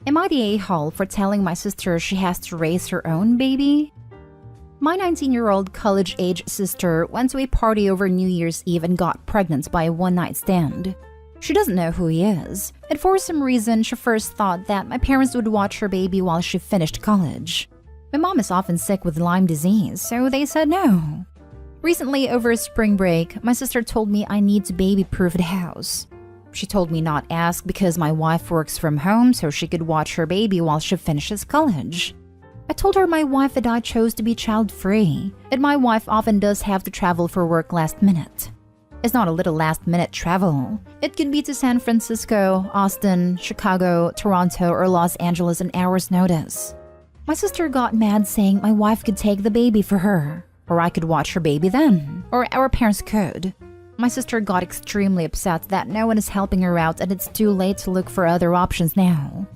Am I the a-hole for telling my sister she has to raise her own baby? My 19-year-old college-age sister went to a party over New Year's Eve and got pregnant by a one-night stand. She doesn't know who he is, and for some reason she first thought that my parents would watch her baby while she finished college. My mom is often sick with Lyme disease, so they said no. Recently, over spring break, my sister told me I need to baby-proof the house. She told me not ask because my wife works from home so she could watch her baby while she finishes college. I told her my wife and I chose to be child-free, and my wife often does have to travel for work last minute. It's not a little last-minute travel. It could be to San Francisco, Austin, Chicago, Toronto, or Los Angeles in hours' notice. My sister got mad saying my wife could take the baby for her, or I could watch her baby then, or our parents could. My sister got extremely upset that no one is helping her out and it's too late to look for other options now.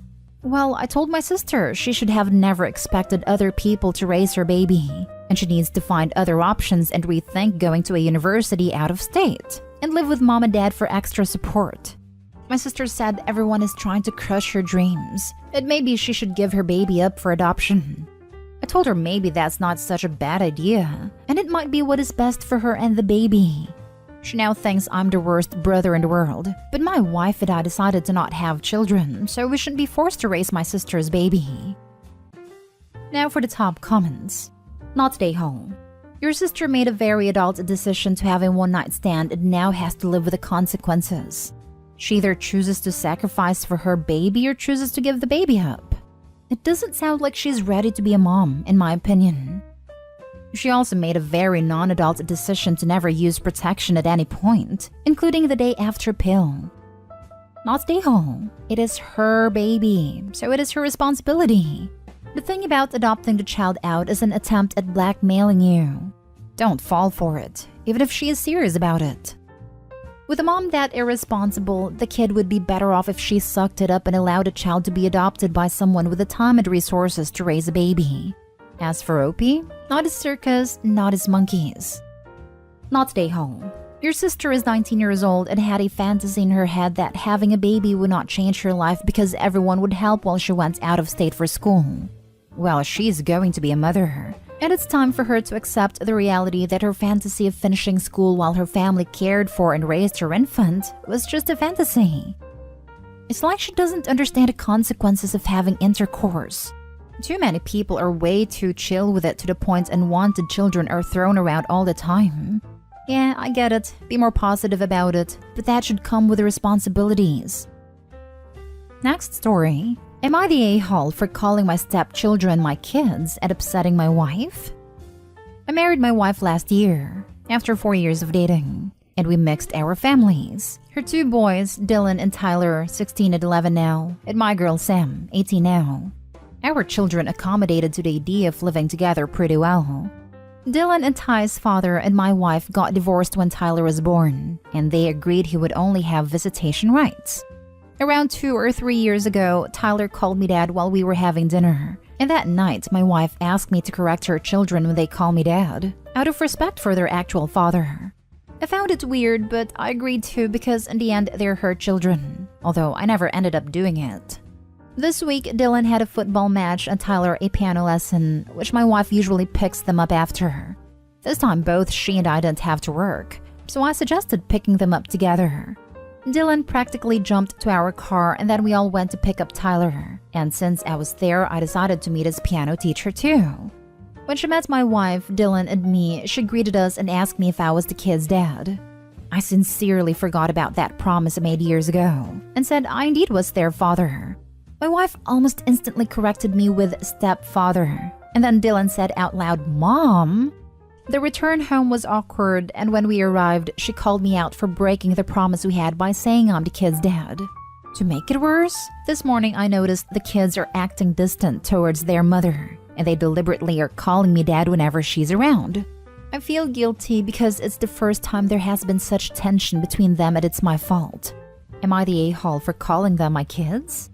Well, I told my sister she should have never expected other people to raise her baby, and she needs to find other options and rethink going to a university out of state, and live with mom and dad for extra support. My sister said everyone is trying to crush her dreams, and maybe she should give her baby up for adoption. I told her maybe that's not such a bad idea, and it might be what is best for her and the baby. She now thinks I'm the worst brother in the world, but my wife and I decided to not have children, so we shouldn't be forced to raise my sister's baby. Now for the top comments. Not stay home. Your sister made a very adult decision to have a one-night stand and now has to live with the consequences. She either chooses to sacrifice for her baby or chooses to give the baby up. It doesn't sound like she's ready to be a mom, in my opinion. She also made a very non-adult decision to never use protection at any point, including the day after pill. Not stay home. It is her baby, so it is her responsibility. The thing about adopting the child out is an attempt at blackmailing you. Don't fall for it, even if she is serious about it. With a mom that irresponsible, the kid would be better off if she sucked it up and allowed a child to be adopted by someone with the time and resources to raise a baby. As for Opie, not his circus, not his monkeys. Not stay home. Your sister is 19 years old and had a fantasy in her head that having a baby would not change her life because everyone would help while she went out of state for school. Well, she's going to be a mother, and it's time for her to accept the reality that her fantasy of finishing school while her family cared for and raised her infant was just a fantasy. It's like she doesn't understand the consequences of having intercourse. Too many people are way too chill with it to the point unwanted children are thrown around all the time. Yeah, I get it. Be more positive about it, but that should come with the responsibilities. Next story. Am I the a-hole for calling my stepchildren my kids and upsetting my wife? I married my wife last year, after 4 years of dating, and we mixed our families. Her two boys, Dylan and Tyler, 16 and 11 now, and my girl Sam, 18 now. Our children accommodated to the idea of living together pretty well. Dylan and Ty's father and my wife got divorced when Tyler was born, and they agreed he would only have visitation rights. Around 2 or 3 years ago, Tyler called me dad while we were having dinner, and that night my wife asked me to correct her children when they call me dad, out of respect for their actual father. I found it weird, but I agreed to because in the end they're her children, although I never ended up doing it. This week, Dylan had a football match and Tyler a piano lesson, which my wife usually picks them up after. This time both she and I didn't have to work, so I suggested picking them up together. Dylan practically jumped to our car and then we all went to pick up Tyler, and since I was there, I decided to meet his piano teacher too. When she met my wife, Dylan, and me, she greeted us and asked me if I was the kid's dad. I sincerely forgot about that promise I made years ago and said I indeed was their father. My wife almost instantly corrected me with stepfather, and then Dylan said out loud, "Mom?" The return home was awkward, and when we arrived, she called me out for breaking the promise we had by saying I'm the kid's dad. To make it worse, this morning I noticed the kids are acting distant towards their mother, and they deliberately are calling me dad whenever she's around. I feel guilty because it's the first time there has been such tension between them and it's my fault. Am I the a-hole for calling them my kids?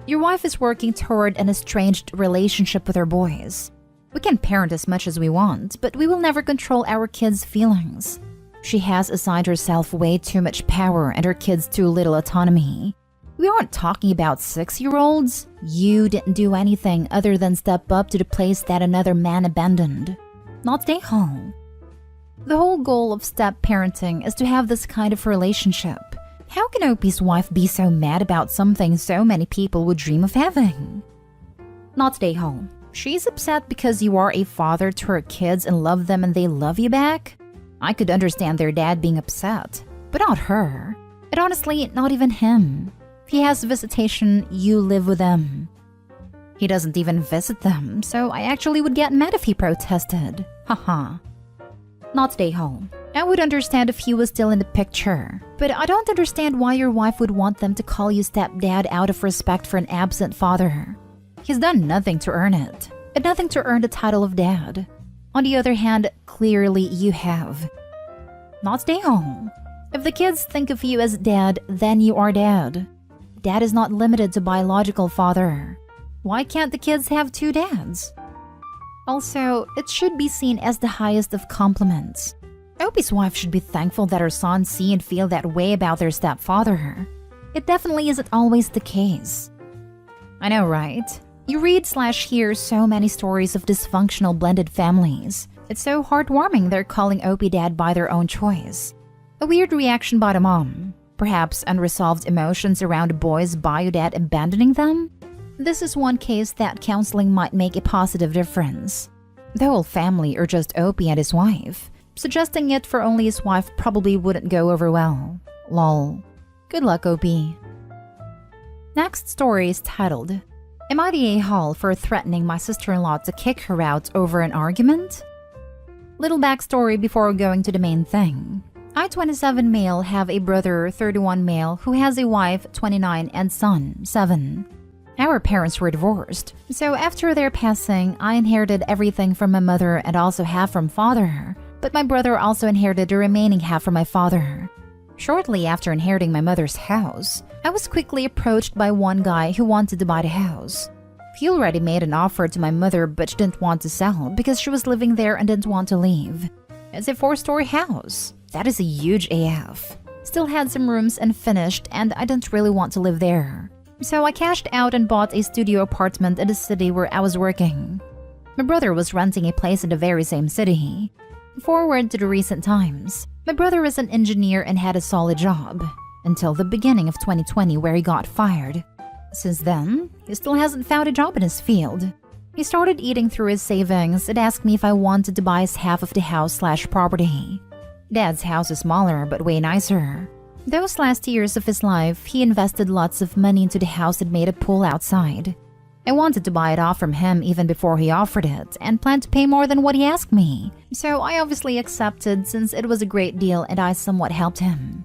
Your wife is working toward an estranged relationship with her boys. We can parent as much as we want, but we will never control our kids' feelings. She has assigned herself way too much power and her kids too little autonomy. We aren't talking about 6-year-olds. You didn't do anything other than step up to the place that another man abandoned. Not stay home. The whole goal of step-parenting is to have this kind of relationship. How can Opie's wife be so mad about something so many people would dream of having? Not stay home. She's upset because you are a father to her kids and love them and they love you back? I could understand their dad being upset, but not her. And honestly, not even him. If he has visitation, you live with them. He doesn't even visit them, so I actually would get mad if he protested. Haha. Not stay home. I would understand if he was still in the picture, but I don't understand why your wife would want them to call you stepdad out of respect for an absent father. He's done nothing to earn it, and nothing to earn the title of dad. On the other hand, clearly you have. Not stay home. If the kids think of you as dad, then you are dad. Dad is not limited to biological father. Why can't the kids have 2 dads? Also, it should be seen as the highest of compliments. Opie's wife should be thankful that her sons see and feel that way about their stepfather. It definitely isn't always the case. I know, right? You read/hear so many stories of dysfunctional blended families. It's so heartwarming they're calling Opie dad by their own choice. A weird reaction by the mom. Perhaps unresolved emotions around a boy's bio dad abandoning them? This is one case that counseling might make a positive difference. The whole family or just Opie and his wife. Suggesting it for only his wife probably wouldn't go over well. Lol. Good luck, Opie. Next story is titled, Am I the a-hole for threatening my sister-in-law to kick her out over an argument? Little backstory before going to the main thing. I, 27 male, have a brother, 31 male, who has a wife, 29, and son, 7. Our parents were divorced, so after their passing, I inherited everything from my mother and also half from father, but my brother also inherited the remaining half from my father. Shortly after inheriting my mother's house, I was quickly approached by one guy who wanted to buy the house. He already made an offer to my mother, but she didn't want to sell because she was living there and didn't want to leave. It's a 4-story house. That is a huge AF. Still had some rooms unfinished, and I didn't really want to live there. So I cashed out and bought a studio apartment in the city where I was working. My brother was renting a place in the very same city. Forward to the recent times, my brother is an engineer and had a solid job, until the beginning of 2020 where he got fired. Since then, he still hasn't found a job in his field. He started eating through his savings and asked me if I wanted to buy his half of the house/property. Dad's house is smaller but way nicer. Those last years of his life, he invested lots of money into the house and made a pool outside. I wanted to buy it off from him even before he offered it and planned to pay more than what he asked me. So I obviously accepted since it was a great deal and I somewhat helped him.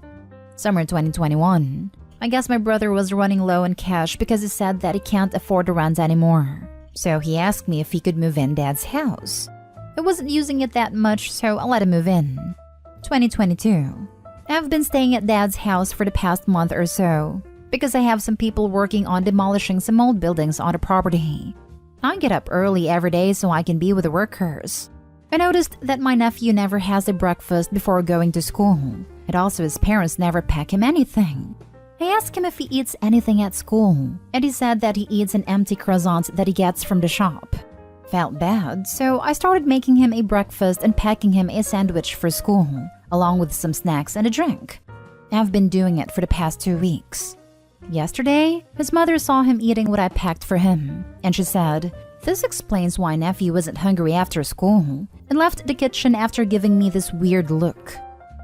Summer 2021. I guess my brother was running low on cash because he said that he can't afford the rent anymore. So he asked me if he could move in Dad's house. I wasn't using it that much, so I let him move in. 2022. I've been staying at Dad's house for the past month or so because I have some people working on demolishing some old buildings on the property. I get up early every day so I can be with the workers. I noticed that my nephew never has a breakfast before going to school, and also his parents never pack him anything. I asked him if he eats anything at school, and he said that he eats an empty croissant that he gets from the shop. Felt bad, so I started making him a breakfast and packing him a sandwich for school, along with some snacks and a drink. I've been doing it for the past 2 weeks. Yesterday, his mother saw him eating what I packed for him, and she said, "This explains why nephew wasn't hungry after school," and left the kitchen after giving me this weird look.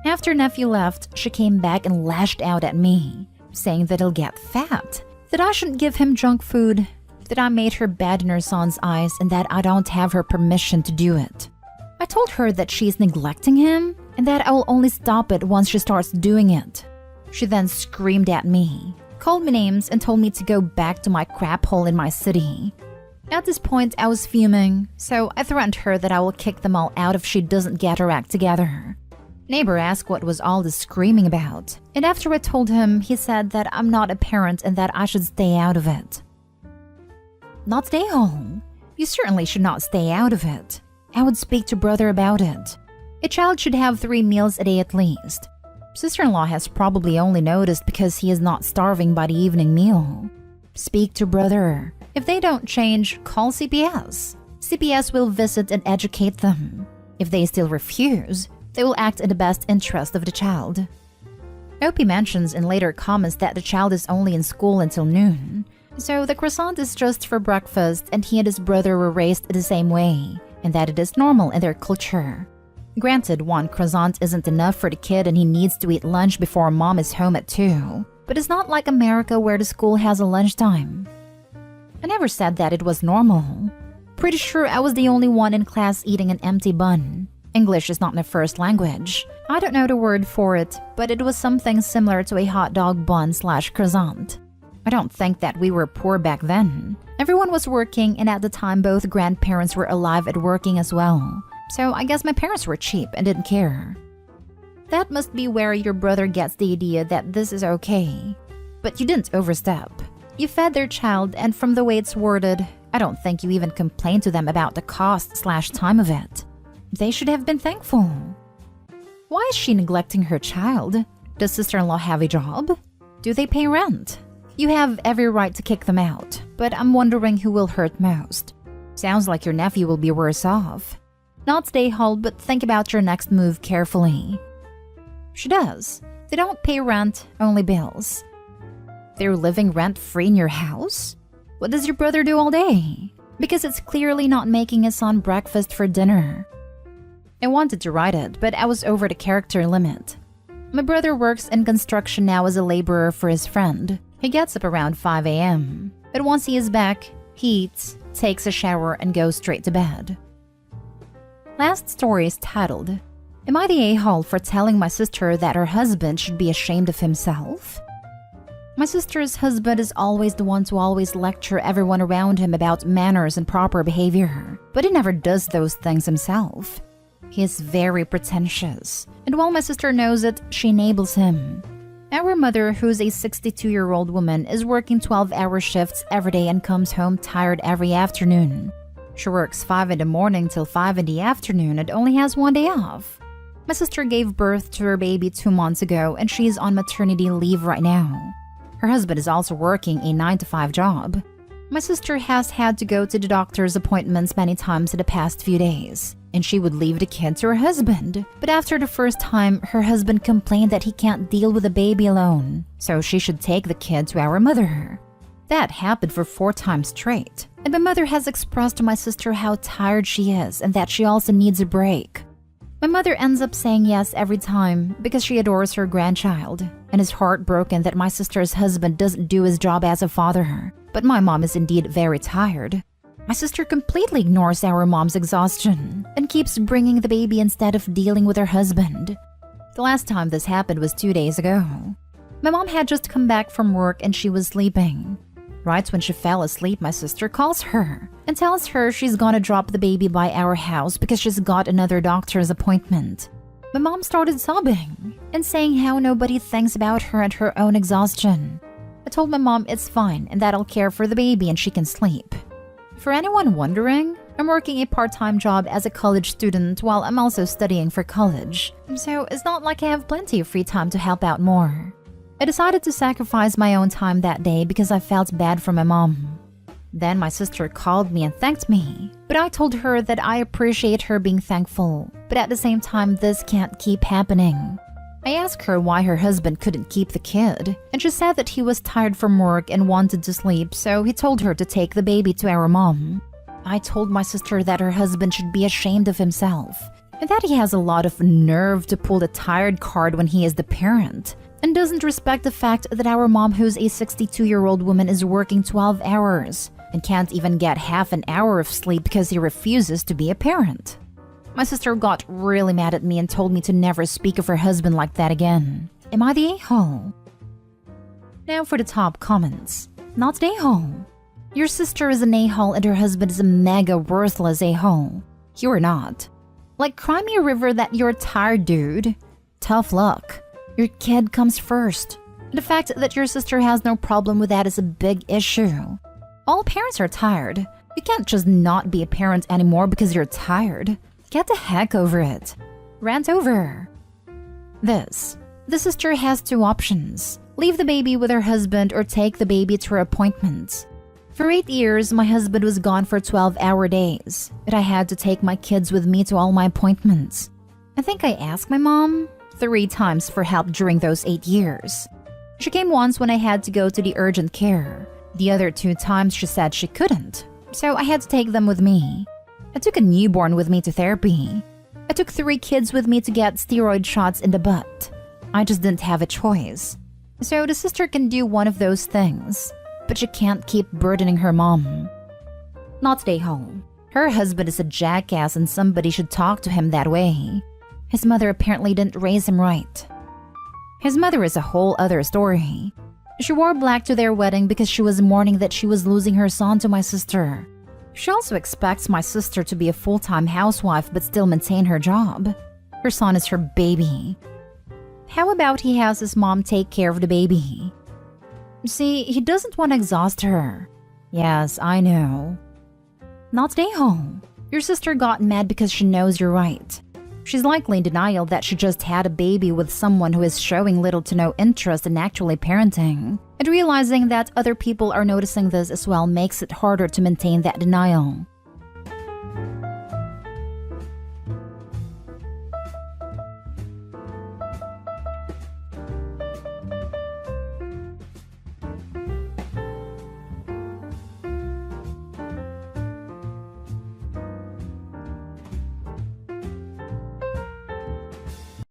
After nephew left, she came back and lashed out at me, saying that he'll get fat, that I shouldn't give him junk food, that I made her bad in her son's eyes, and that I don't have her permission to do it. I told her that she's neglecting him, and that I will only stop it once she starts doing it. She then screamed at me, called me names, and told me to go back to my crap hole in my city. At this point, I was fuming, so I threatened her that I will kick them all out if she doesn't get her act together. Neighbor asked what was all this screaming about, and after I told him, he said that I'm not a parent and that I should stay out of it. Not stay home. You certainly should not stay out of it. I would speak to brother about it. A child should have 3 meals a day at least. Sister-in-law has probably only noticed because he is not starving by the evening meal. Speak to brother. If they don't change, call CPS. CPS will visit and educate them. If they still refuse, they will act in the best interest of the child. Opie mentions in later comments that the child is only in school until noon. So the croissant is just for breakfast and he and his brother were raised the same way, and that it is normal in their culture. Granted, one croissant isn't enough for the kid and he needs to eat lunch before mom is home at 2. But it's not like America where the school has a lunchtime. I never said that it was normal. Pretty sure I was the only one in class eating an empty bun. English is not my first language. I don't know the word for it, but it was something similar to a hot dog bun/croissant. I don't think that we were poor back then. Everyone was working, and at the time both grandparents were alive and working as well. So I guess my parents were cheap and didn't care. That must be where your brother gets the idea that this is okay. But you didn't overstep. You fed their child, and from the way it's worded, I don't think you even complained to them about the cost/time of it. They should have been thankful. Why is she neglecting her child? Does sister-in-law have a job? Do they pay rent? You have every right to kick them out, but I'm wondering who will hurt most. Sounds like your nephew will be worse off. Not stay hold, but think about your next move carefully. She does. They don't pay rent, only bills. They're living rent-free in your house? What does your brother do all day? Because it's clearly not making his son breakfast for dinner. I wanted to write it, but I was over the character limit. My brother works in construction now as a laborer for his friend. He gets up around 5 a.m. But once he is back, he eats, takes a shower, and goes straight to bed. Last story is titled, Am I the a-hole for telling my sister that her husband should be ashamed of himself? My sister's husband is always the one to always lecture everyone around him about manners and proper behavior, but he never does those things himself. He is very pretentious, and while my sister knows it, she enables him. Our mother, who's a 62-year-old woman, is working 12-hour shifts every day and comes home tired every afternoon. She works 5 in the morning till 5 in the afternoon and only has 1 day off. My sister gave birth to her baby 2 months ago and she is on maternity leave right now. Her husband is also working a 9-to-5 job. My sister has had to go to the doctor's appointments many times in the past few days, and she would leave the kid to her husband. But after the first time, her husband complained that he can't deal with the baby alone, so she should take the kid to our mother. That happened for 4 times straight, and my mother has expressed to my sister how tired she is and that she also needs a break. My mother ends up saying yes every time because she adores her grandchild and is heartbroken that my sister's husband doesn't do his job as a father. But my mom is indeed very tired. My sister completely ignores our mom's exhaustion and keeps bringing the baby instead of dealing with her husband. The last time this happened was 2 days ago. My mom had just come back from work and she was sleeping. Right when she fell asleep, my sister calls her and tells her she's gonna drop the baby by our house because she's got another doctor's appointment. My mom started sobbing and saying how nobody thinks about her and her own exhaustion. I told my mom it's fine and that I'll care for the baby and she can sleep. For anyone wondering, I'm working a part-time job as a college student while I'm also studying for college, so it's not like I have plenty of free time to help out more. I decided to sacrifice my own time that day because I felt bad for my mom. Then my sister called me and thanked me, but I told her that I appreciate her being thankful, but at the same time this can't keep happening. I asked her why her husband couldn't keep the kid, and she said that he was tired from work and wanted to sleep, so he told her to take the baby to our mom. I told my sister that her husband should be ashamed of himself, and that he has a lot of nerve to pull the tired card when he is the parent, and doesn't respect the fact that our mom, who's a 62-year-old woman, is working 12 hours and can't even get half an hour of sleep because he refuses to be a parent. My sister got really mad at me and told me to never speak of her husband like that again. Am I the a-hole? Now for the top comments. Not an a-hole. Your sister is an a-hole and her husband is a mega worthless a-hole. You're not. Like, cry me a river that you're tired, dude. Tough luck. Your kid comes first. The fact that your sister has no problem with that is a big issue. All parents are tired. You can't just not be a parent anymore because you're tired. Get the heck over it. Rant over. This The sister has two options: leave the baby with her husband or take the baby to her appointments. For 8 years, my husband was gone for 12-hour days, but I had to take my kids with me to all my appointments. I think I asked my mom 3 times for help during those 8 years. She came once when I had to go to the urgent care. The other 2 times she said she couldn't, so I had to take them with me. I took a newborn with me to therapy. I took 3 kids with me to get steroid shots in the butt. I just didn't have a choice. So the sister can do one of those things, but she can't keep burdening her mom. Not stay home. Her husband is a jackass and somebody should talk to him that way. His mother apparently didn't raise him right. His mother is a whole other story. She wore black to their wedding because she was mourning that she was losing her son to my sister. She also expects my sister to be a full-time housewife but still maintain her job. Her son is her baby. How about he has his mom take care of the baby? See, he doesn't want to exhaust her. Yes, I know. Not stay home. Your sister got mad because she knows you're right. She's likely in denial that she just had a baby with someone who is showing little to no interest in actually parenting. And realizing that other people are noticing this as well makes it harder to maintain that denial.